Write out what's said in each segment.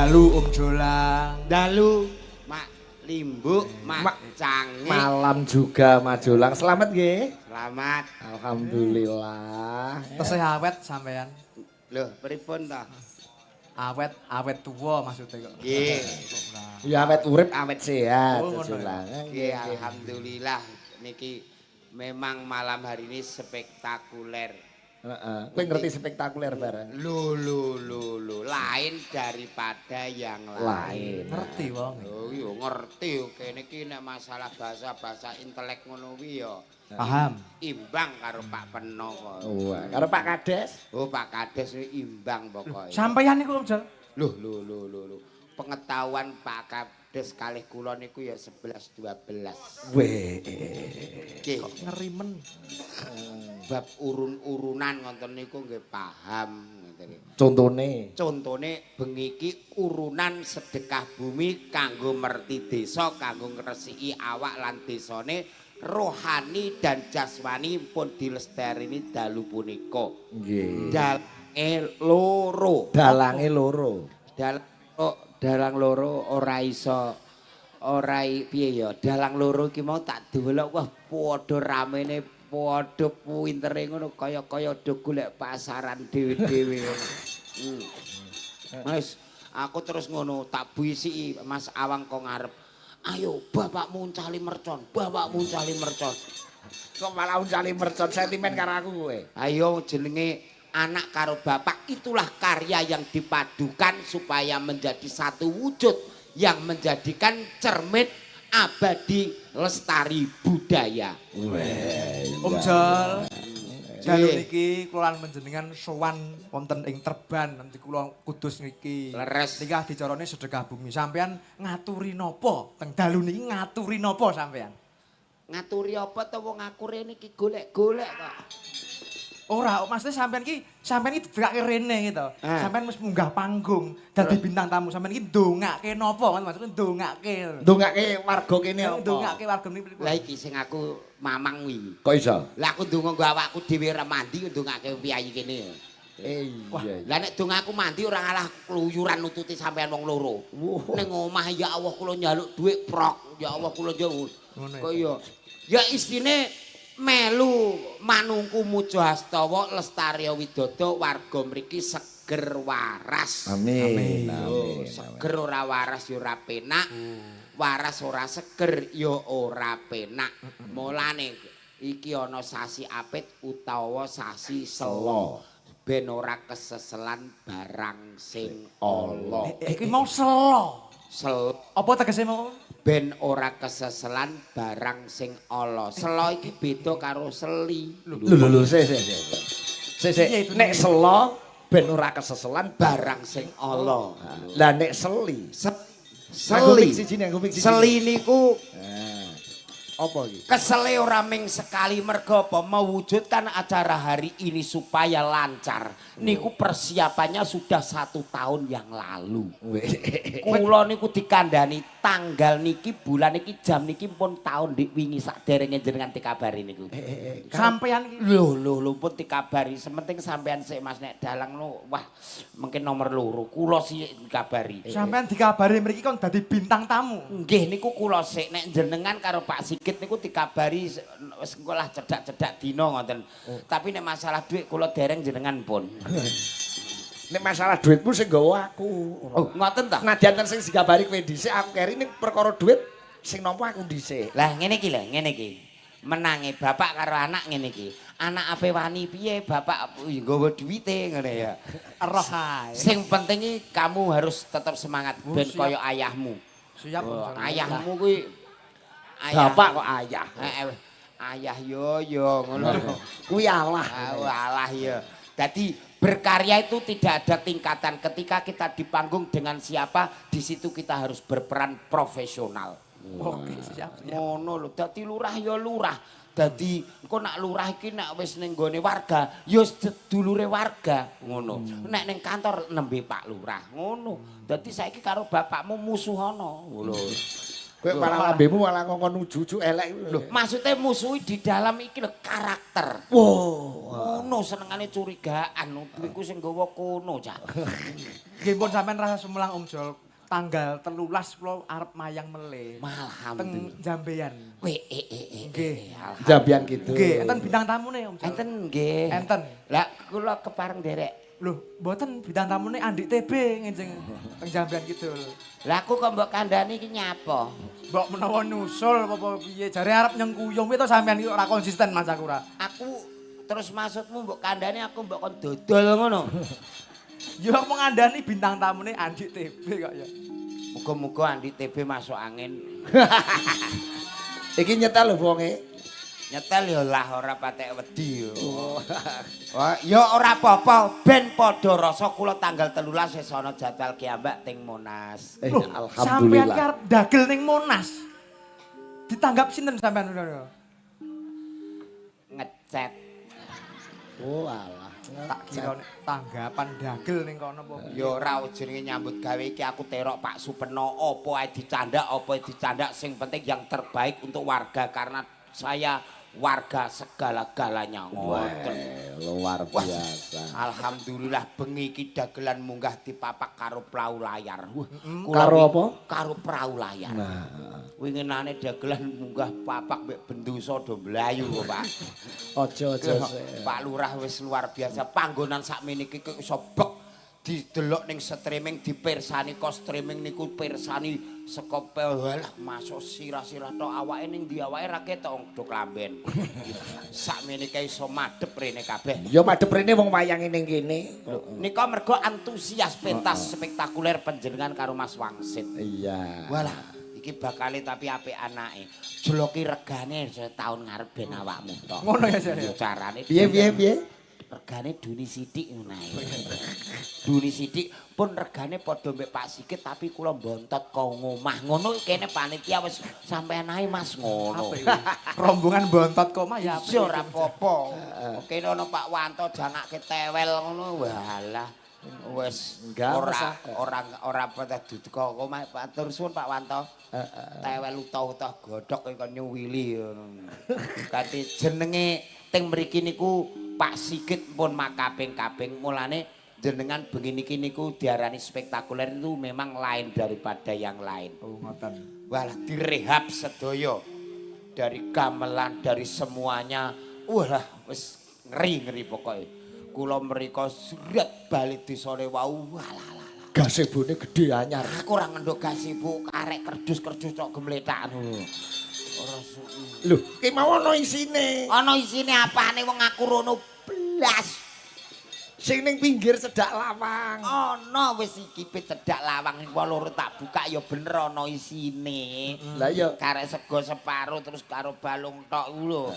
Dalu Jolang. Dalu Mak Limbuk, Mak Canggih. Malam juga Mak Jolang. Selamat nggih. Selamat. Alhamdulillah. Tesih awet sampean. Loh, pripun ta? Awet tuwa maksudnya kok. Nggih. Ya awet urip, awet sehat. Oh, ngono. Jolang. Nggih, alhamdulillah niki memang malam hari ini spektakuler. Heeh. Kowe ngerti spektakuler bareng. Lho, lain daripada yang lain. Ngerti wong. Oh iya ngerti kene iki nek masalah bahasa intelek ngono kuwi ya Paham. imbang karo Pak Peno kok. Wah, karo Pak Kades. Oh Pak Kades imbang pokoknya. Sampeyan niku Om Jal. Loh. Pengetahuan Pak Kades kalih kula niku ya 11 12. Weh. Nggih. Kok ngerimen. Bab urun-urunan ngoten niku nggih paham ngoten. Contone bengi iki urunan sedekah bumi kanggo merti desa, kanggo ngresiki awak lan desane rohani dan jasmani pun dilestarini dalu punika. Nggih. Dalange loro. Dalang loro ora iso piye ya. Dalang loro iki mau tak delok wah padha ramene padha pintere ngono kaya do golek pasaran dhewe-dhewe. Mas, aku terus ngono tak bisiki Mas Awang kok ngarep. Ayo bapakmu uncali mercon. Kok malah uncali mercon sentimen karo aku kowe. Ayo jenenge anak karo bapak itulah karya yang dipadukan supaya menjadi satu wujud yang menjadikan cermin abadi lestari budaya. Om Jal. Dalu niki kula panjenengan sowan wonten ing Terban nanti kula kudus niki. Leres. Niki dicarane sedekah bumi. Sampean ngaturi napa? Teng dalu niki ngaturi napa sampean? Ngaturi apa to wong aku rene iki golek-golek kok. Ora, maksudnya sampean iki didekake rene gitu. Sampean wis munggah panggung dadi bintang tamu. Sampean iki ndongake napa? Maksudnya ndongake. Ndongake warga kene apa? Ndongake warga niki. Lah iki sing aku mamang kuwi. Kok iso? Lah aku ndonga nggo awakku dhewe remandi ndongake piyayi kene. Iya. Lah nek dongaku mandi ora ngalah kluyuran nututi sampean wong loro. Ning omah ya Allah kula njaluk dhuwit prok. Ya Allah kula njaluk. Kok ya istine melu manungku muja hastawa lestari widodo warga mriki seger waras. Amin. Seger ora waras ya ora penak. Waras ora seger ya ora penak. Mulane iki ana sasi apit utawa sasi sela. Ben ora keseselan barang sing ala. Iki mau selo. Apa tegese mau? Ben ora keseselan barang sing ala. Selo iki beda karo seli. Lho, sik. Nek selo ben ora keseselan Barang sing ala. Lah nek seli. Seli niku apa iki? kesele ora ming sekali mergo apa mewujudkan acara hari ini supaya lancar. Niku persiapannya sudah 1 tahun yang lalu. Kula niku dikandani tanggal niki bulan niki jam niki pun tahun dik wingi saderenge jenengan dikabari niku. Sampean iki Lho pun dikabari. Sementing sampean sik Mas nek dalang no wah mungkin nomor loro. Kula sik dikabari. sampean dikabari mriki kon dadi bintang tamu. Nggih niku kula sik nek jenengan karo Pak Sigit niku dikabari wis engko lah cedak-cedak dina ngoten. Tapi nek masalah duit kula dereng jenengan pun. Nek masalah duitmu sing nggawa aku. Oh, ngoten ta? Nadyan sing digabari kowe dhisik aku keri ning perkara duit sing nampa aku dhisik. Lah ngene iki lho, ngene iki. Menange bapak karo anak ngene iki. Anak ape wani piye bapak nggawa duwite ngene ya. Roh ae. Sing penting iki kamu harus tetap semangat ben kaya ayahmu. Siap. Ayahmu kuwi Bapak kok ayah. Ayah yo ngono. Kuwi Allah. Allah ya. Jadi berkarya itu tidak ada tingkatan. Ketika kita di panggung dengan siapa, di situ kita harus berperan profesional. Oke, siap. Ngono lho. Dadi lurah ya lurah. Dadi engko nak lurah iki nek wis ning gone warga, ya sedulure warga ngono. Nek ning kantor nembe Pak Lurah ngono. Dadi saiki karo bapakmu musuhana. Lho. Kowe malah lambemu malah ngongkon uju-uju elek. Lho, maksudnya musuhi di dalam iki lho karakter. Wow. Ngono senengane curigaan. Iku sing nggawa kono, Cak. Nggih pun sampean rasa semulang Om Jol. Tanggal 13 kula arep mayang melih. Alhamdulillah. Teng Jambean. Nggih. Jambian gitu. Nggih, enten bintang tamune Om Jol. Enten nggih. Enten. Lah kula kepareng derek. Loh, mboten bintang tamune Andik TB ngenjing teng Jambean Kidul. Lah aku kok mbok kandhani iki nyapa? Mbok menawa nusul apa piye? Jare arep nyengkuyung to sampean iki ora konsisten Mas aku ora. Aku terus maksudmu mbok kandhani aku mbok kon dodol ngono. Ya aku ngandani bintang tamune Andik TB kok ya. Muga-muga Andi TB masuk angin. Iki nyetel lho wonge. Nyetel ya lah ora patek wedi yo. Wah, ya ora apa-apa, ben padha rasa kula tanggal 13 wis ana jadwal kiambak teng Monas. Sampean ki Alhamdulillah. arep dagel ning Monas. Ditanggap sinten sampean ngono? Ngecet. Oh alah. Tak kira tanggapan dagel ning kono apa? Ya ora jenenge nyambut gawe iki aku terok Pak Supeno apa ae dicandak sing penting yang terbaik untuk warga karena saya warga segala-galanya ngoten. Luar biasa. Alhamdulillah bengi iki dagelan munggah dipapak karo perahu layar. Karo apa? Karo perahu layar. Nah, Winginane dagelan munggah papak mbek bendusa do mlayu kok, Pak. aja. Pak Lurah wis luar biasa. Panggonan sakmene iki kok iso bek didelok ning streaming dipirsani kok streaming niku pirsani saka walah masuk sirah-sirah tok awake ning ndi awake ra ketok do klamben. Sakmene kae iso madhep rene kabeh. Ya madhep rene wong wayange ning kene. Nika mergo antusias pentas spektakuler panjenengan karo Mas Wangsit. Iya. Walah iki bakale tapi apik anake. Jloki regane setahun ngarep ben awakmu tok. Ngono ya, Jar. Carane Piye? regane duni sithik ngono ae. Duni sithik pun regane padha mbek Pak Sikit tapi kula mbontot kok ngomah. Ngono kene panitia wis sampean ae Mas ngono. Rombongan bontot koma ya apik. Ya ora apa-apa. Kene ana Pak Wanto jangake tewel ngono. Walah. Wis ora apa duduk kok omah matur suwun Pak Wanto. Tewel utah-utah godhok kaya nyuwili ngono. Kanthi jenenge teng mriki niku Pak Sikit pun makaping-kaping mulane jenengan bengi niki niku diarani spektakuler itu memang lain daripada yang lain. Oh, ngoten. Walah direhab sedaya. Dari gamelan, dari semuanya. Walah wis ngeri-ngeri pokoke. Kula mriko sret bali desane wau. Walah. Gazebone gedhe anyar. Aku ora ngendhok gazebo karek kerdus-kerdus tok gemletakan. Ora Lho, ki mau ana isine. ana isine apane wong aku rono blas. Sing ning pinggir cedak lawang. Ana wis iki cedak lawang sing loro tak buka ya bener ana isine. Lah iya Karek sego separo terus karo balung tok lho.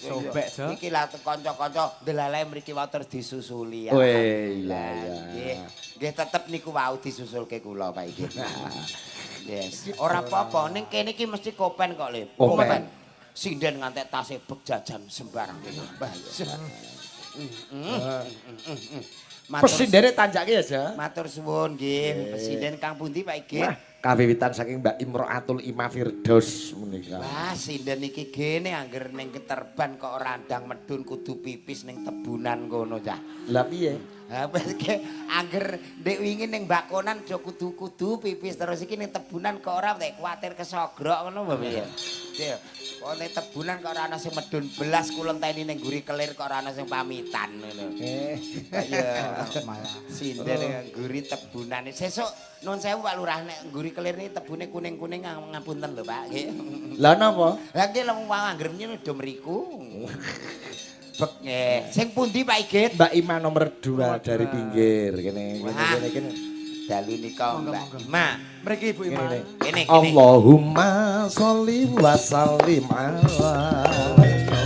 Sobek, Jo. Iki lah kanca-kanca delalae mriki wae terus disusuli ya. Weh, iya. Nggih tetep niku wau disusulke kula Pak iki. Yes. Ora apa-apa ning kene iki mesti kopen kok Le. Kopen. Sinden ngantek tasih bek jajan sembarang kene. Presindene tanjake ya, Ja. Matur suwun nggih. Presiden Kang pundi Pak iki? Kawiwitan saking Mbak Imro'atul Ima Firdaus menika. Wah, sinden iki gene angger ning keterban kok ora ndang medun kudu pipis ning tebunan kono, Cah. Lah piye? Ha ke angger ndek wingi ning bakonan aja kudu-kudu pipis terus iki ning tebunan kok ora nek kuwatir kesogrok ngono mbak piye. Iya. Kok ning tebunan kok ora ana sing medun belas kula enteni ning guri kelir kok ora ana sing pamitan ngono. Iya. Sinden guri tebunan. Sesuk nuwun sewu Pak Lurah nek guri kelir iki tebune kuning-kuning ngapunten lho Pak. Nggih. Lah napa? Lah nggih lemu angger nyene do mriku. Bek nggih. Sing pundi Pak Igit? Mbak Ima nomor 2 dari pinggir kene. Kene. Dalu nika Mbak Ima. Mriki Ibu Ima. Kene. Allahumma sholli wa sallim ala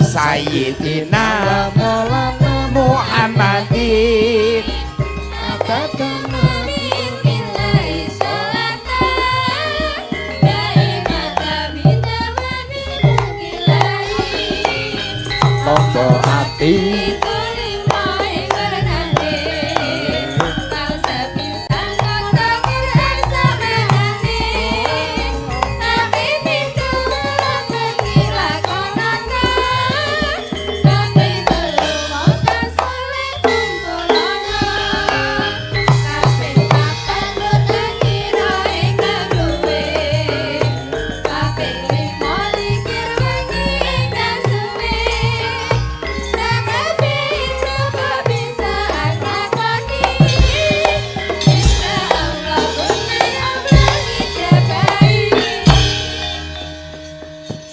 Sayyidina Maulana Muhammadin. londo ati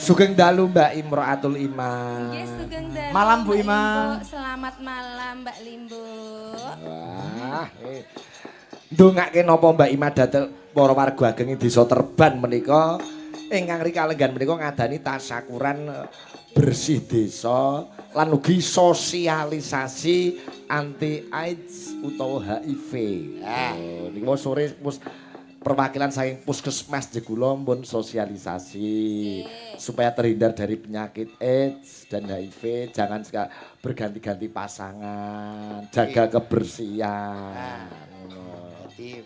Sugeng dalu Mbak Imroatul Iman. Nggih, sugeng dalu. Malam, Bu Mbak Ima. Limbo. Selamat malam Mbak Limbo. Wah, ndongake napa Mbak Ima dhateng para warga ageng ing Desa Terban menika ingkang rikalenggan menika ngadani tasyakuran bersih desa lan ugi sosialisasi anti AIDS utawa HIV. Niku sore perwakilan saking Puskesmas Jegula pun sosialisasi supaya terhindar dari penyakit AIDS dan HIV, jangan berganti-ganti pasangan, jaga kebersihan. Jadi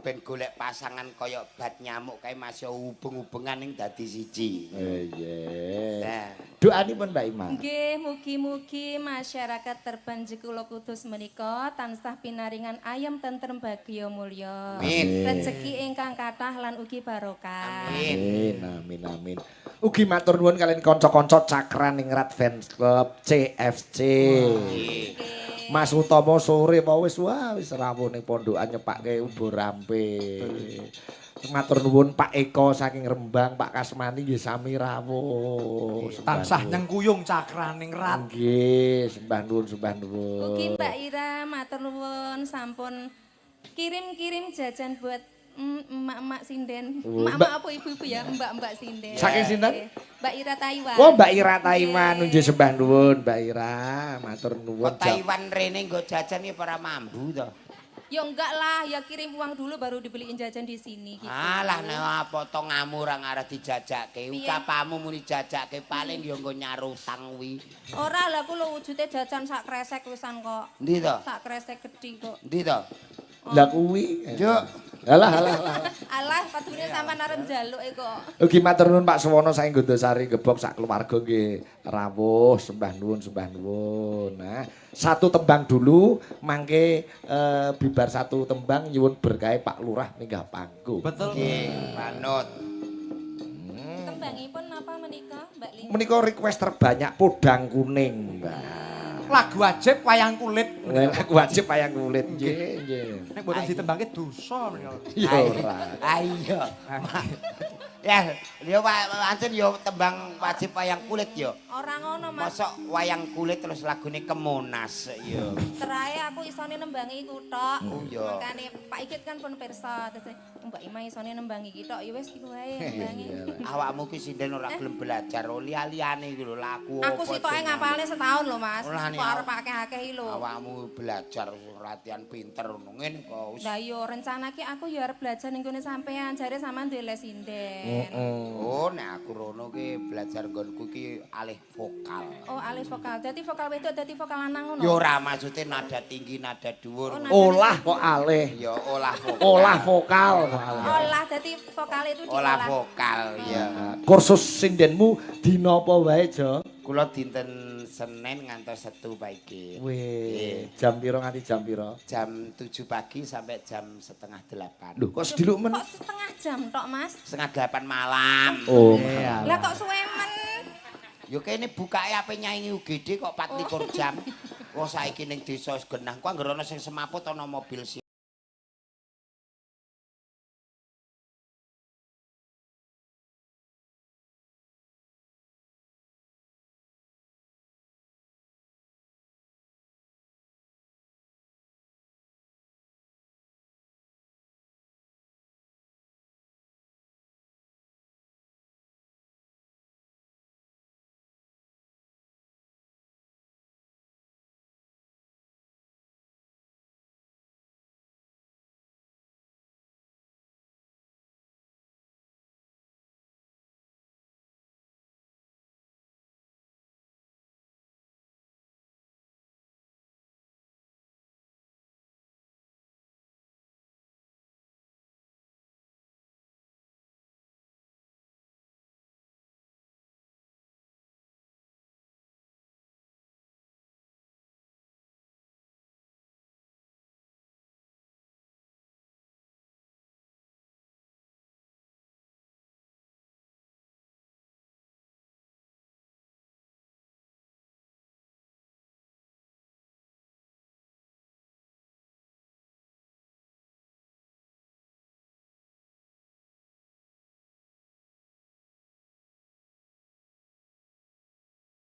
ben golek pasangan kaya bat nyamuk kae masih hubung-hubungan ning dadi siji. Nggih. Nah, Doanipun Mbak Ima. Nggih, mugi-mugi masyarakat Terban Jekulo Kudus menika tansah pinaringan ayem tentrem bagya mulya. Amin. Rezeki ingkang kathah lan ugi barokah. Amin. Amin. Ugi matur nuwun kalian kanca-kanca Cakraningrat Fans Club CFC. Mas Utomo sore apa wis rawuh ning pondokan nyepakke ubo rampe. Matur nuwun Pak Eko saking Rembang, Pak Kasmani nggih sami rawuh. Tansah nyengkuyung Cakraningrat. Nggih, sembah nuwun. Ugi Mbak Ira matur nuwun sampun kirim-kirim jajan buat emak-emak sinden. Emak-emak apa ibu-ibu ya? Mbak-mbak sinden. Saking sinten? Mbak Ira Taiwan. Oh, Mbak Ira Taiwan nggih sembah nuwun, Mbak Ira. Matur nuwun. Kok Taiwan rene nggo jajan iki para mambu to. Ya enggak lah, ya kirim uang dulu baru dibeliin jajan di sini gitu. Alah nek apa to ngamu ora ngarep dijajake. Ucapamu muni jajake paling ya nggo nyaru utang kuwi. Ora lah aku lho wujude jajan sak kresek wisan kok. Endi to? Sak kresek gedhi kok. Endi to? Lah kuwi. Juk. Alah. Alah padune sampean arep njaluke kok. Ugi matur nuwun Pak Suwono saking Gondosari Gebok sak keluarga nggih rawuh sembah nuwun. Nah, satu tembang dulu mangke bibar satu tembang nyuwun berkahe Pak Lurah minggah panggung. Betul. Nggih, manut. Tembangipun apa menika, Mbak Ling? Menika request terbanyak Podang Kuning, Mbak. Lagu wajib wayang kulit. Wajib wayang kulit. Nggih. Nek mboten ditembangke dosa menika. Ya ora. Ayo. Ya, yo pancen yo tembang wajib wayang kulit yo. Ora ngono, Mas. Mosok wayang kulit terus lagune Kemonas yo. Terae aku isone nembangi iku tok. iya. Makane Pak Ikit kan pun pirsa terus Mbak Ima isone nembangi iki tok ya wis iku wae nembangi. Awakmu ki sinden ora gelem belajar liya-liyane iki lho laku Aku sitoke ngapalne setahun lho, Mas. Lah, Kok arep akeh-akeh iki lho. Awakmu belajar latihan pinter ngono ngene kok wis. Lah yo rencana ki aku ya arep belajar ning gone sampean, jare sampean duwe les sinden. Oh, nek aku rono ki belajar nggonku ki alih vokal. Oh, alis vokal. Dadi vokal wedok dadi vokal lanang ngono. Ya ora maksude nada tinggi, nada dhuwur. Olah kok alih. Ya olah vokal. Olah vokal. Olah dadi vokal itu Olah diolah. vokal ya. Kursus sindenmu dina apa wae, Jo? Kula dinten Senin ngantos Setu paiki. Wih, jam piro nganti jam piro? Jam 7 pagi sampai jam setengah 8. Lho, kok sediluk men? Kok setengah jam tok, Mas? Setengah 8 malam. Oh, Lah kok suwe men? Yo kene bukake ape nyaingi UGD kok 24 jam. Wong saiki ning desa wis genah. Ku anggere ana sing semaput ana mobil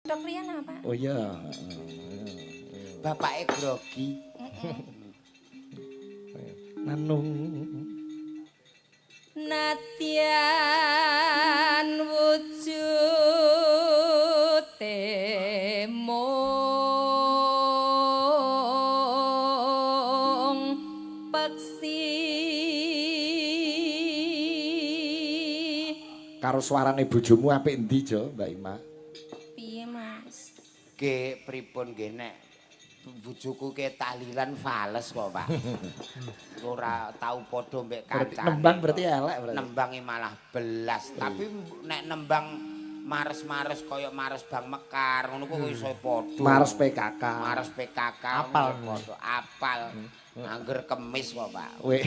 Dok Rian apa? Oh iya. Bapake grogi. Nanung. Nadyan wujute mung peksi Karo suarane bojomu apik endi, Jo, Mbak Ima? piye Mas? Ge pripun nggih nek bojoku ke tahlilan fales kok, Pak. Ora tau padha mbek kancane. Nembang berarti elek berarti. Nembange malah belas, tapi nek nembang mares-mares kaya mares Bang Mekar ngono kok iso padha. Mares PKK. Mares PKK Apal. padha apal. Angger kemis kok, Pak. Weh.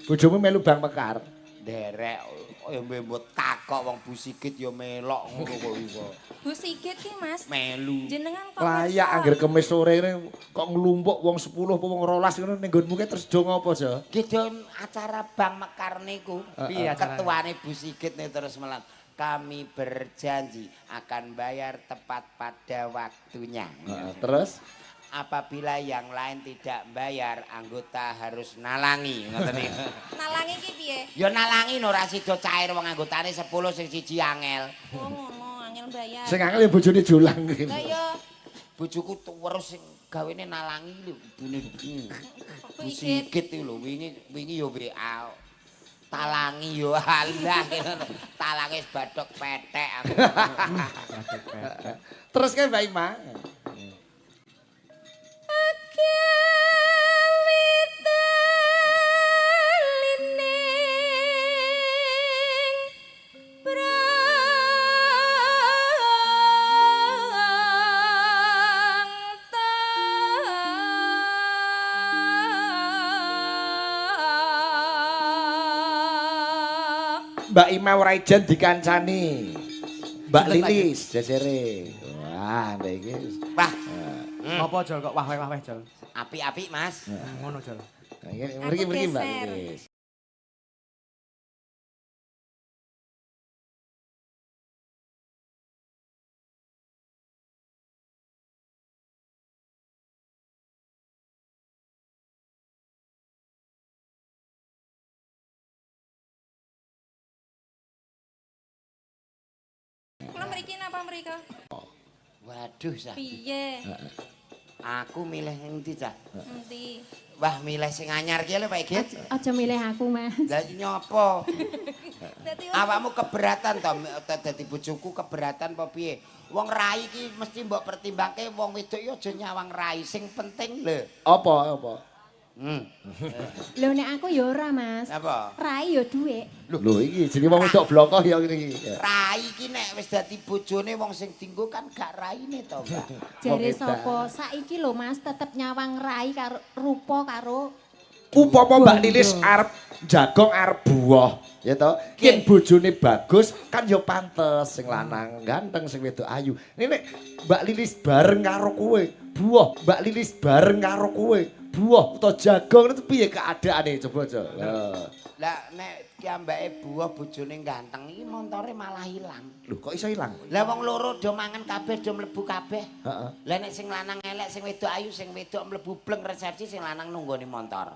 Bojomu melu Bang Mekar. Derek ya mbok takok wong Bu Sigit ya melok ngono kok iso. Bu Sigit ki Mas. Melu. Jenengan kok Layak kersa? angger kemis sore ini kok nglumpuk wong 10 apa wong 12 ngono ning nggonmu ki terus do ngopo, Jo? Gitu acara Bang Mekar niku. Piye acarane? Ketuane Bu Sigit nih terus melat. Kami berjanji akan bayar tepat pada waktunya. Terus Apabila yang lain tidak bayar, anggota harus nalangi. Ngoten niku. Nalangi ki piye? Ya nalangi ora sida cair wong anggotane 10 sing siji angel. Oh ngono, angel bayar. sing angel ya bojone jolang kuwi. Lah ya Bojoku terus sing gawene nalangi lho ibune. Bu Bu Sigit. Sigit iki lho wingi ya WA. Talangi yo alah talangi wis bathok petek aku. Terus kae Mbak Ima. Mbak Ima ora ijen dikancani. Mbak Lilis jajere. Wah, ndek iki. Wah, Apa Jol kok wah-wah Jol? apik-apik Mas. Ngono Jol. Nah, mriki Mbak geser. Lilis. Kula mriki napa mrika? Waduh, Sah. Piye? Aku milih endi, Cah? Endi? Wah, milih sing anyar ki lho, Pak Igit. Aja milih aku, Mas. Lah nyopo? Dadi Awakmu keberatan to dadi bojoku keberatan apa piye? Wong rai ki mesti mbok pertimbangke wong wedok ya aja nyawang rai, sing penting lho. Apa? Lho nek aku ya ora, Mas. Apa? Rai ya dhuwit. Lho iki jenenge wong wedok blokoh ya ngene iki. Rai ki nek wis dadi bojone wong sing dienggo kan gak raine to, Mbak. Jare Wong sapa? Saiki lho, Mas, tetep nyawang rai karo rupa karo Upama Mbak Lilis arep jagong arep buah, ya toh. Yen bojone bagus kan ya pantes sing lanang ganteng sing wedok ayu. Ini nek Mbak Lilis bareng karo kowe, buah. Mbak Lilis bareng karo kowe, buah utawa jagong itu piye keadaane coba aja. Lah nek kiambake buah bojone ganteng iki montore malah ilang. Lho kok iso ilang? Lah wong loro do mangan kabeh do mlebu kabeh. Heeh. Lah nek sing lanang elek sing wedok ayu sing wedok mlebu bleng resepsi sing lanang nunggoni montor.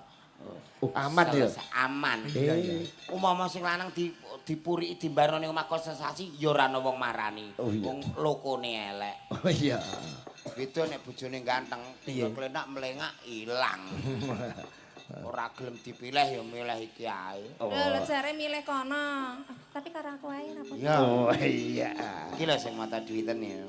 Oh, aman ya. Aman. Umpama sing lanang dipuriki dimbaroni omah konsensasi ya ora ana wong marani. Oh, iya. Wong lokone elek. Oh iya. Beda nek bojone ganteng, tinggal klenak melengak ilang. Ora gelem dipilih ya milih iki ae. lho jare milih kono. Tapi karo aku ae napa? Ya. Oh iya. Iki lho sing mata duwiten ya.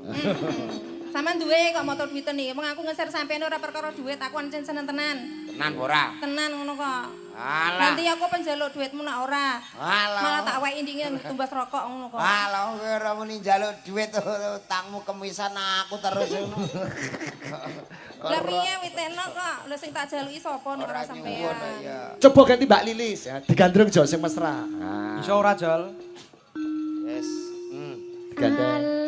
Sampeyan duwe kok motor duwiten iki. Wong aku ngeser sampeyan ora perkara duit, aku ancen seneng tenan. Tenan ora? Tenan ngono kok. Alah. Nanti aku penjaluk duitmu nek ora. Alah. Malah tak weki ndingin tumbas rokok ngono kok. Alah ora muni njaluk dhuwit utangmu kemisan aku terus ngono. Lah piye witeno kok? Lho sing tak jaluki sapa nek ora sampeyan? Ya. Coba ganti Mbak Lilis ya, digandrung jo sing mesra. Nah, Iso ora Jol? Wis. digandeng.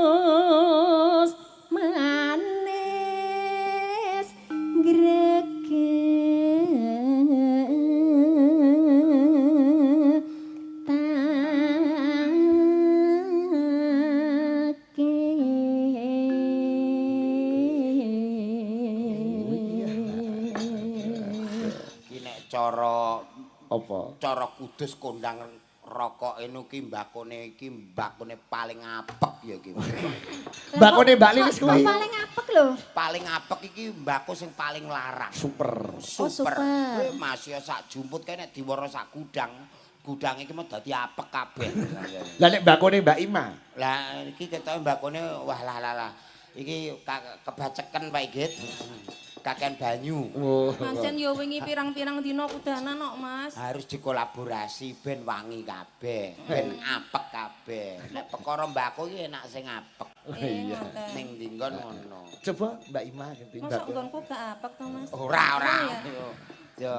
alus manis gregetan cara Apa? cara kudus kondang rokok ki mbakone paling apek ya iki. Mbakone Mbak Lilis Kok kuwi. paling apek lho. Paling apek iki mbako sing paling larang. Super. super. Kuwi Mas ya sak jumput kae nek diworo sak gudang. Gudang iki mah dadi apek kabeh. Lah nek mbakone Mbak Ima. Lah iki ketoke mbakone wah lah. Iki kebaceken Pak Igit. Kakean banyu. Oh. Pancen ya wingi pirang-pirang dina kudanan kok, Mas. Harus dikolaborasi ben wangi kabeh, ben apek kabeh. Nek perkara mbako iki enak sing apek. Iya. ngoten. Ning dinggon ngono. Coba Mbak Ima ganti Masa mbak. nggonku gak apek to, Mas? Ora. ya? Yo.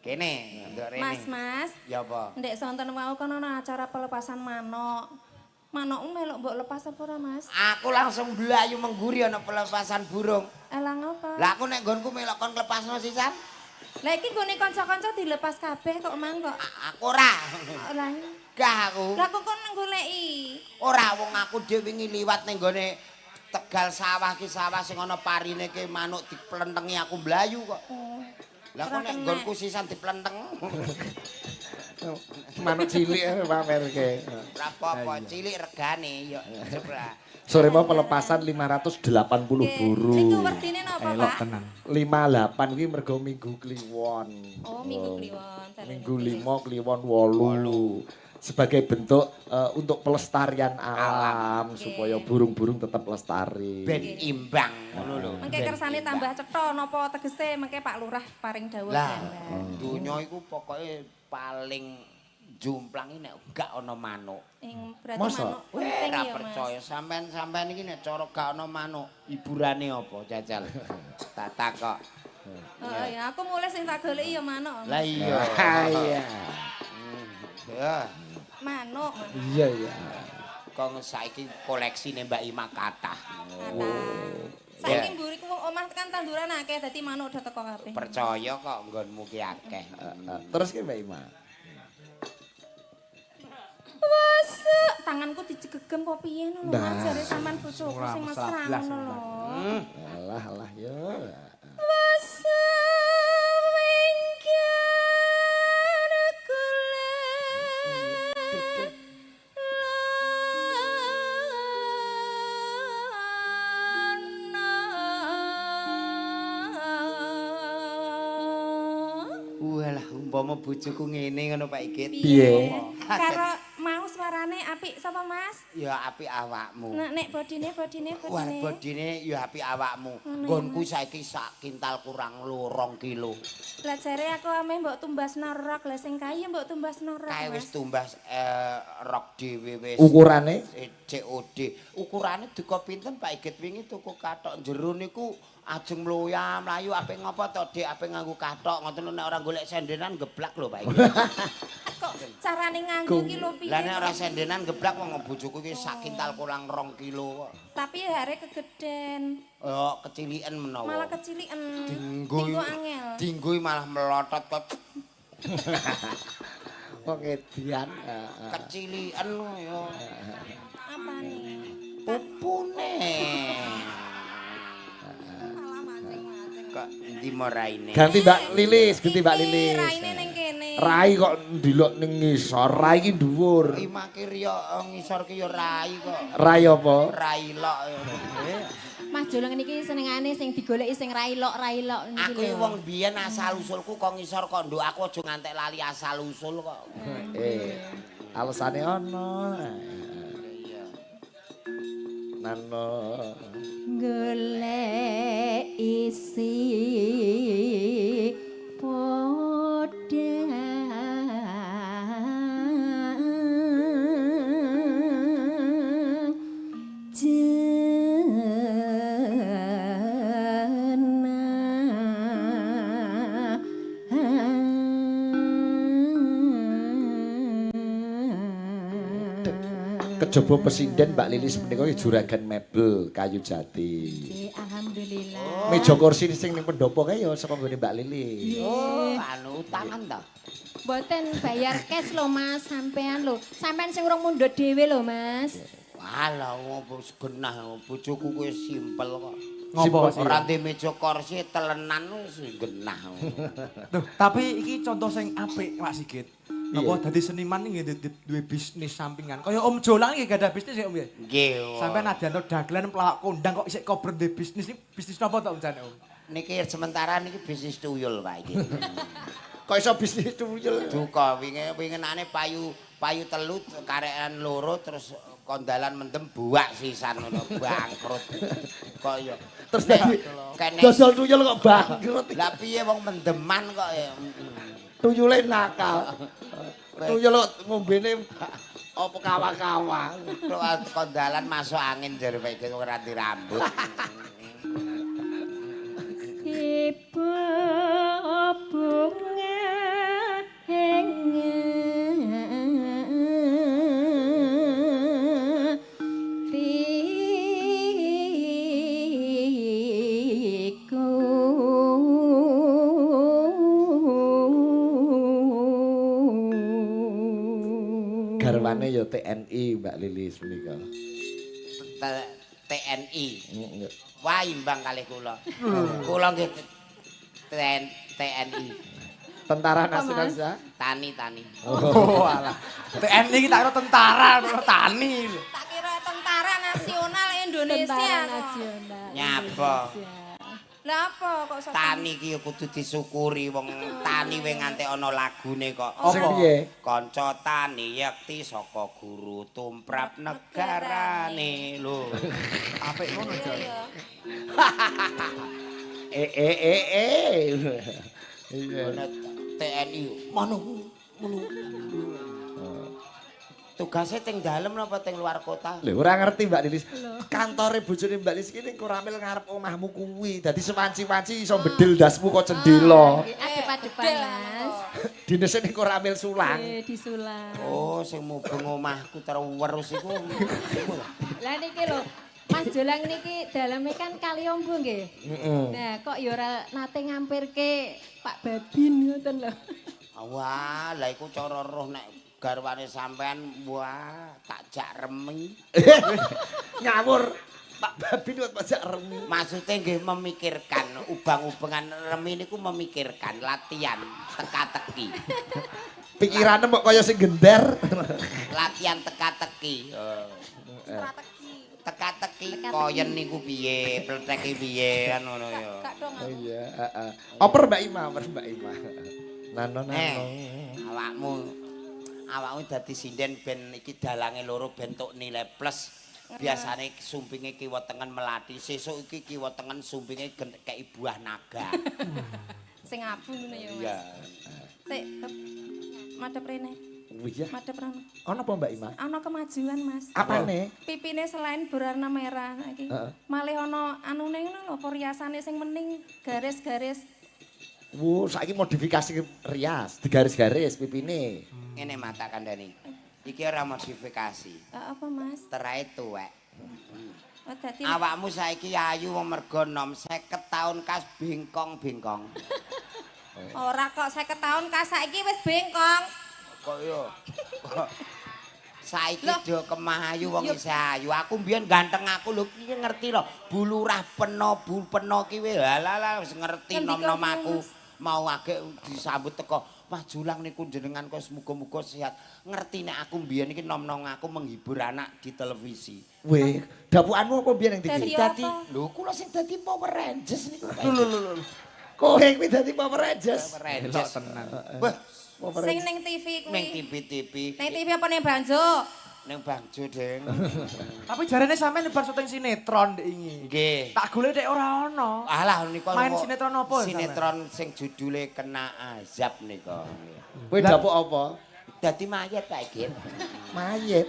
Kene, nduk rene. Mas. Ya apa? Ndek sonten wau kan ana acara pelepasan manuk. Manukmu melok mbok lepas apa ora, Mas? Aku langsung blayu mengguri ana pelepasan burung. Elang apa? Lah aku nek nggonku melok kon klepasno sisan. Lah iki nggone kanca-kanca dilepas kabeh kok mang kok. Aku ora. Lah Gah aku. lah kok kon goleki. Ora wong aku dhewe wingi liwat ning gone Tegal sawah ki sawah sing ana parine ki manuk diplentengi aku blayu kok. Oh. Lah kok nek nggonku sisan diplenteng. Manuk cilik pamerke. Ora apa-apa, cilik regane yo. Cepra. Sore mau pelepasan 580 Niku burung. werdine napa, Elok Pak? tenan. 58 kuwi mergo Minggu Kliwon. Oh, Minggu Kliwon. Minggu 5 Kliwon 8. Sebagai bentuk untuk pelestarian alam supaya burung-burung tetap lestari. Ben imbang ngono lho. Mengke kersane tambah cetha napa tegese mengke Pak Lurah paring dawuh. Lah, donya iku pokoke paling jumplang nek gak ana manuk. Berarti Masa? manuk penting Ora ya, Mas. percaya sampean iki nek cara gak ana manuk, hiburane apa jajal? Tak takok. Oh ya, aku mulai sing tak goleki ya manuk. Lah iya. Iya. Ya, Manuk. Iya iya. kok saiki koleksine Mbak Ima kathah. Kata. Saiki mburiku omah kan tanduran akeh dadi manuk udah teko kabeh. Percaya kok nggonmu ki akeh. Terus ki Mbak Ima. Wes, tanganku dijegegem kok piye ngono Nah. Mas jare sampean bojoku sing mesra ngono lho. Alah ya. Wes wingkir kulit Walah, umpama bojoku ngene ngono Pak Igit. Piye? Karo mau suarane apik sapa Mas? Ya apik awakmu. Nek bodine. Wah, bodine ya apik awakmu. Nggonku saiki sak kintal kurang 2 kilo. Lah jare aku ameh mbok tumbasno rok, lah sing kae mbok tumbasno rok. Kae wis Mas. tumbas rok dhewe wis. Ukurane COD. Ukurane duka pinten Pak Igit wingi tuku kathok jero niku ajeng mloya mlayu apik ngopo to Dik apik nganggo kathok ngoten lho nek ora golek sendenan geblak lho Pak Igit. Kok carane nganggo ki lho piye? Lah nek ora sendenan geblak wong bojoku iki sak kintal kurang 2 kilo kok. Tapi hare kegeden, Oh, keciliken menawa. malah keciliken. Dinggo angel. Dinggo malah melotot kok kok edian. keciliken ya. Apa nih? Pupune. Kok ndi moraine? Ganti Mbak Lilis, ganti Mbak Lilis. Raine ning kene. Rai kok ndelok ning ngisor, rai ki dhuwur. Ima kiri ya ngisor ki ya rai kok. Rai apa? Rai lok. Mas Jolong niki senengane sing digoleki sing railok niki Aku wong biyen asal usulku kok ngisor kok nduk aku aja ngantek lali asal usul kok. Alasane ono. Iya. Nano. golek isi padha Kejaba pesinden Mbak Lilis menika juragan mebel kayu jati. Alhamdulillah. Meja kursi sing ning pendopo kae ya saka nggone Mbak Lilis. Oh, anu utangan ta. Mboten bayar cash lho Mas, sampean lho. Sampean sing urung mundhut dhewe lho Mas. Walah, opo genah bojoku kuwi simpel kok. Ngopo sih? Ora ndek meja kursi telenan wis genah. Duh, tapi iki contoh sing apik Pak Sigit. Napa dadi seniman iki duwe bisnis sampingan. Kaya Om Jolang iki gak ada bisnis ya Om ya? Nggih. Sampai Nadianto dagelan pelawak kondang kok isih kober duwe bisnis iki bisnis napa to Om jane Om? Niki sementara niki bisnis tuyul Pak iki. Kok iso bisnis tuyul? Duka wingenane payu telu karekan loro terus kondalan mendem buak sisan ngono bangkrut. Kok ya. Terus dadi kene dodol tuyul kok bangkrut. lah piye wong mendeman kok ya. Tuyule nakal. Tuyul kok ngombene apa kawa-kawa. Kondalan masuk angin jare Pak iki ora dirambut. Ibu bunga hatiku. Garwane ya TNI Mbak Lilis menika. TNI. Wah imbang kalih kula. Kula nggih TNI. Tentara Nasional Indonesia. Tani. Oh alah. TNI iki tak kira tentara, tani. Tak kira Tentara Nasional Indonesia. Tentara kok. Nasional. Nyapa? Lah apa kok sok Tani ki ya kudu disyukuri wong tani we nganti ana lagune kok. Sing piye? Kanca tani yakti saka guru tumrap negarane lho. Apik ngono Jan. Ngono TNI. Mano. Tugasnya teng dalem napa teng luar kota? Lho ora ngerti Mbak Lilis. Kantore bojone Mbak Lilis iki ning Koramil ngarep omahmu kuwi. Dadi sewanci-wanci iso bedil dasmu kok cendela. Adep-adepan Mas. Dinese ning Koramil Sulang. Disulang. Oh, sing mubeng omahku terus iku. Lah niki lho, Mas Jolang niki daleme kan kali ombo nggih. Nah, kok ya ora nate ngampirke Pak Babin ngoten lho. Wah, lah iku cara roh nek garwane sampean wah tak jak remi. Ngawur. Pak Babin kok jak remi. Maksudnya nggih memikirkan ubang-ubengan remi niku memikirkan latihan teka-teki. Pikirane kok kaya sing gender. Latihan teka-teki. strategi. Teka-teki koyen niku piye, pletheke piye kan ngono ya. Gak dong. Oh iya, heeh. Oper Mbak Ima. Nano. Awakmu dadi sinden ben iki dalange loro bentuk nilai plus. Biasane sumpinge kiwa tengen melati, sesuk iki kiwa tengen sumpinge kei buah naga. Sing abu ngono ya. Mas. Iya. Sik madhep rene. Oh iya. Madhep rono. Ono apa Mbak Ima? Ana kemajuan, Mas. Apane? Pipine selain berwarna merah iki. Malih ana anune ngono lho, periasane sing mending garis-garis. Saiki modifikasi rias, digaris-garis pipine. Ngene mata kandhani. Iki ora modifikasi. Apa, Mas? Terae tuwek. Oh, dadi Awakmu saiki ayu wong mergo nom 50 taun kas bengkong-bengkong. ora kok 50 taun ka saiki wis bengkong. Kok yo. Saiki do kemahayu wong isih ayu. Aku mbiyen ganteng aku lho iki ngerti lho. Bulurah peno, bul peno ki wis halala wis ngerti nom-nom aku. Mau agek disambut teko Mas Julang niku jenengan kok muga-muga sehat. Ngerti nek aku mbiyen iki nom-nom aku menghibur anak di televisi. Weh, dapukanmu apa biyen ning Dadi TV? Dadi apa? lho kula sing dadi Power Rangers niku. Lho. Kowe kuwi dadi Power Rangers. Power Rangers. Tenan. Wah, Sing ning TV kuwi. ning TV-TV. Ning TV apa ning Banjo? Ning Bangjo, Deng. Tapi jarene sampean bar syuting sinetron ndek iki. Nggih. Tak golek dek ora ono. Alah nika Main kok sinetron apa, Sinetron sing judule Kena Azab nika. Kowe dapuk apa? Dadi mayat Pak iki. Mayit.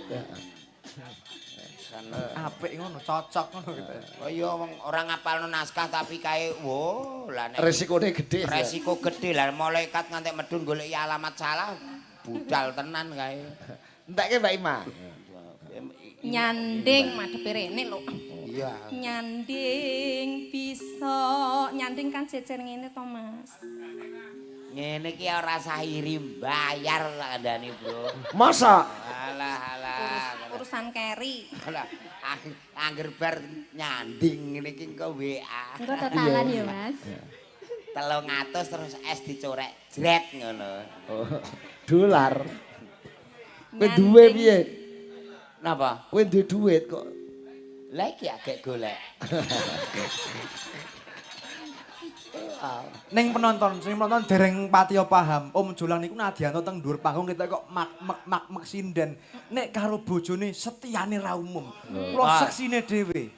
Apik ngono, cocok ngono gitu. Oh iya wong ora ngapalno naskah tapi kae wo lah nek Resikone gede. resiko gede lah malaikat nganti medun goleki alamat salah budal tenan kae. Entekke Mbak Ima. Nyanding madhepe rene lho. Iya. Nyanding bisa nyanding kan jejer ngene to, Mas. Ngene iki ora sah iri bayar tak kandhani, Bro. Masa? Alah. Urusan keri. Alah, angger bar nyanding ngene iki engko WA. Engko totalan ya, Mas. 300 terus es dicorek jret ngono. Oh, dolar. Kowe duwe piye? Napa? Kowe duwe duit kok. Lah iki agek golek. Ning penonton, sing penonton dereng patiya paham. Om Jolang niku nadyanto teng dhuwur panggung kita kok mak sinden. Nek karo bojone setiane ra umum. Kula seksine dhewe.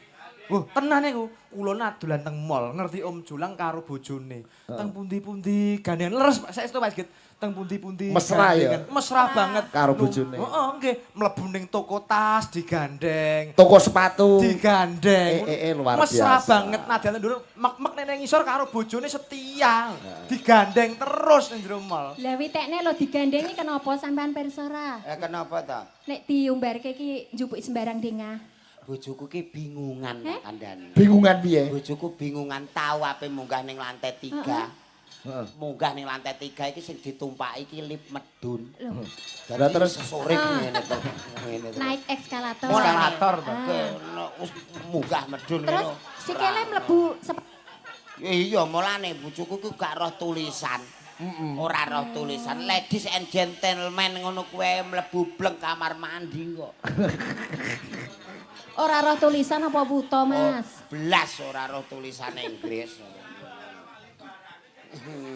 Tenan niku, kula nadolan teng mall, ngerti Om Jolang karo bojone. Teng pundi-pundi gandeng leres saestu Mas Git. Teng pundi-pundi mesra ya. Mesra banget karo bojone. Heeh, nggih, mlebu ning toko tas digandeng. Toko sepatu Digandeng. Luar mesra biasa. banget nadyan dulu mek neng ngisor karo bojone setia. Digandeng terus ning jero mall. Lah witekne lho digandengi kenapa sampean pirsa ora? Kenapa ta? Nek diumbarke iki njupuk sembarang dengah. Bojoku ki bingungan tak kandhani. Bingungan piye? Bojoku bingungan tau ape munggah ning lantai 3. Munggah ning lantai 3 iki sing ditumpaki ki lip medun. Lah terus sore ngene to. Naik eskalator. Eskalator to. Munggah medun Terus sikile mlebu iya mulane bojoku ku gak roh tulisan. Ora roh tulisan. Ladies and gentlemen ngono kuwe mlebu bleng kamar mandi kok. ora roh tulisan apa buta, Mas? Blas ora roh tulisan Inggris.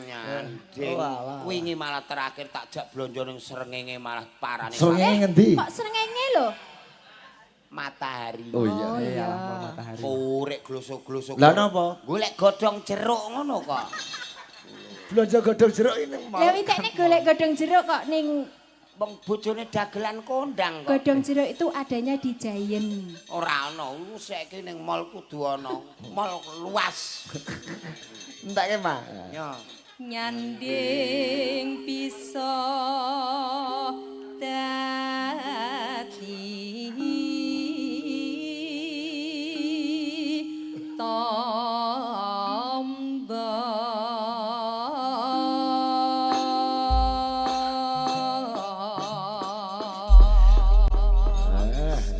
Nyanding. Wingi malah terakhir tak jak blonjo ning srengenge malah parane. Srengenge ngendi? Kok srengenge lho? Matahari. Oh iya. Iya, matahari. Urek glosok-glosok. Lah napa? Golek godhong jeruk ngono kok. Belanja godhong jeruk ini mau. Lah witekne golek godhong jeruk kok ning Wong bojone dagelan kondang kok. godhong jeruk itu adanya di Giant. Ora ana, saiki ning mall kudu ana. Mall luas. Entake, Mas. Ya. Nyanding bisa dadi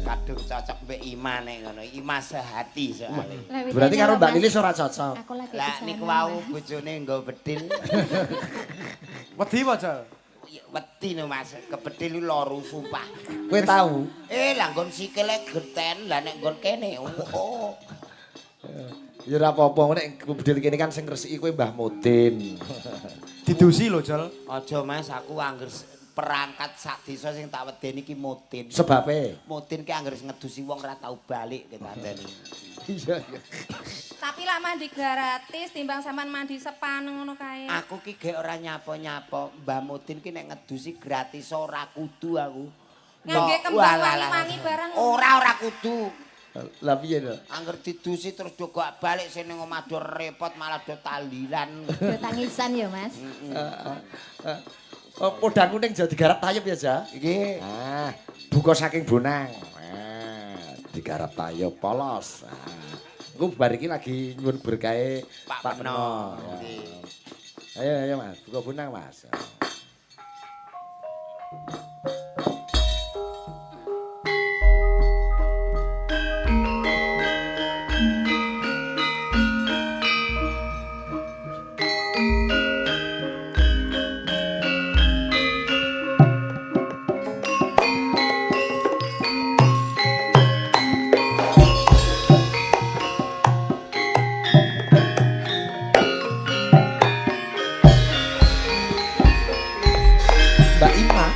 Kadung cocok mbek Ima nek ngono. Ima sehati soalnya. Berarti karo Mbak Lilis ora cocok. Aku lagi Lah kesana, niku wau Mas. bojone nggo bedil. Wedi apa, Jal? Wedi no Mas, kebedil loro sumpah. Kowe tahu? Lah nggon sikile geten, lah nek nggon kene. Oh. Ya ora apa-apa nek bedil kene kan sing ngresiki kowe Mbah Mudin. Didusi lho, Jal. Aja Mas, aku angger perangkat sak desa sing tak wedeni iki Mutin. Sebabe? Mutin ki angger ngedusi wong ora tau balik ketandeni. Iya, iya. Tapi lah mandi gratis timbang sampean mandi sepan ngono kae. Aku ki gek ora nyapa-nyapa. Mbah Mutin ki nek ngedusi gratis ora kudu aku. Ngangge kembang wangi-wangi barang. Ora kudu. Lah piye to? Angger didusi terus do gak balik sing ning omah do repot malah do talilan. Do tangisan ya, Mas. Oh, podangku ning jauh digarap tayub ya, Ja? Iki. Ah, buka saking bonang. Digarap tayub polos. Engko bar iki lagi nyuwun berkahe Pak Peno. Ayo Mas, buka bonang, Mas. Mbak Ima.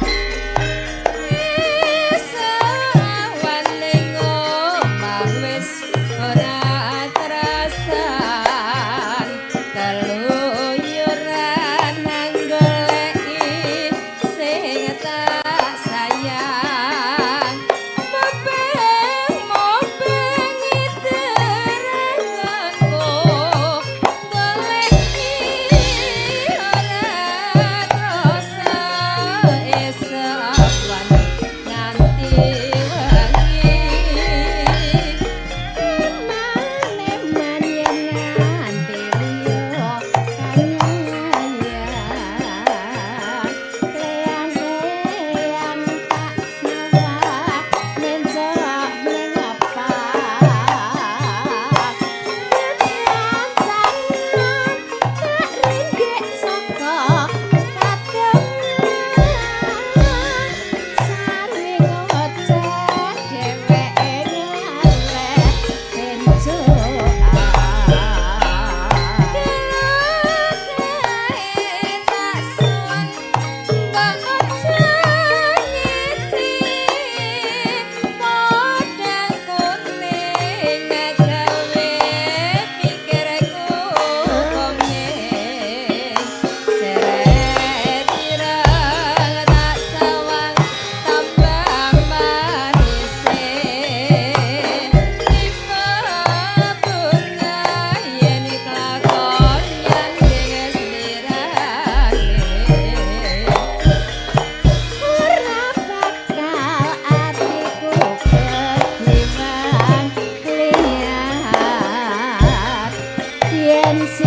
yen si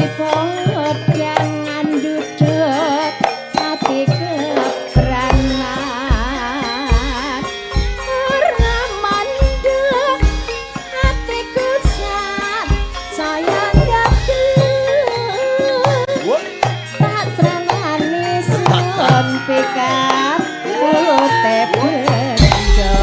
jangan duduk hati keperangan ora mandek hatiku sak sayang dakel tak serangani sun pikap pute benda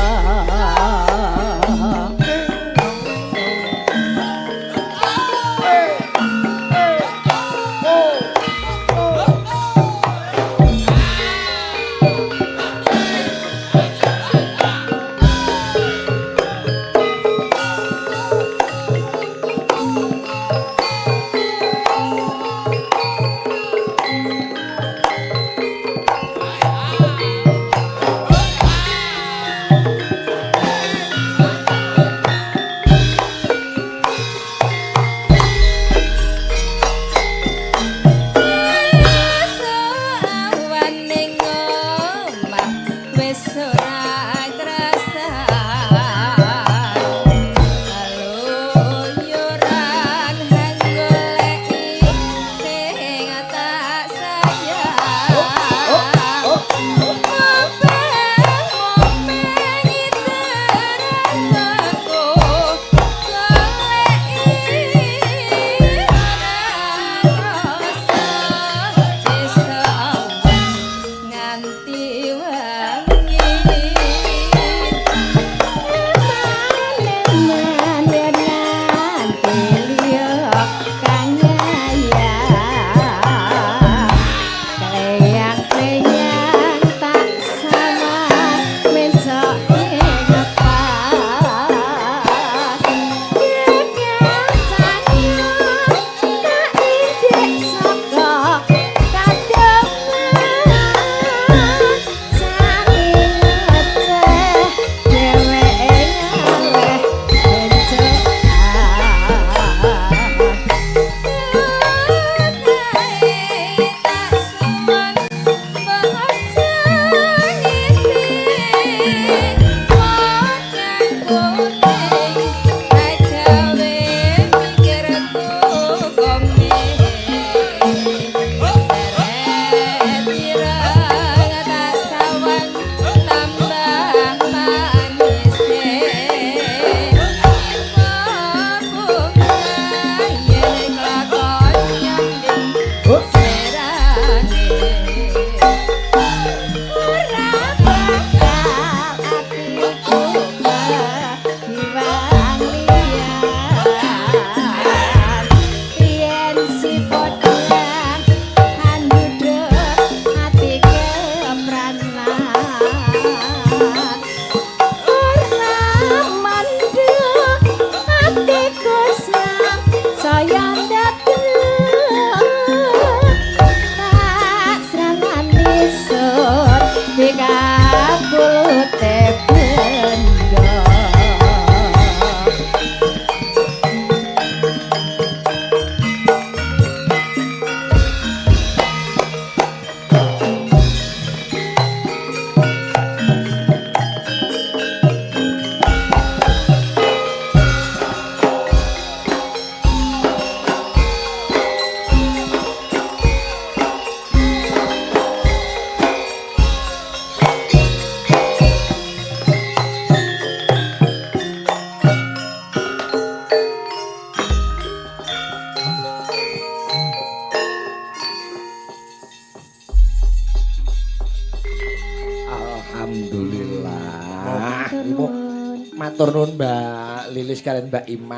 Matur nuwun Mbak Lilis kalian Mbak Imam.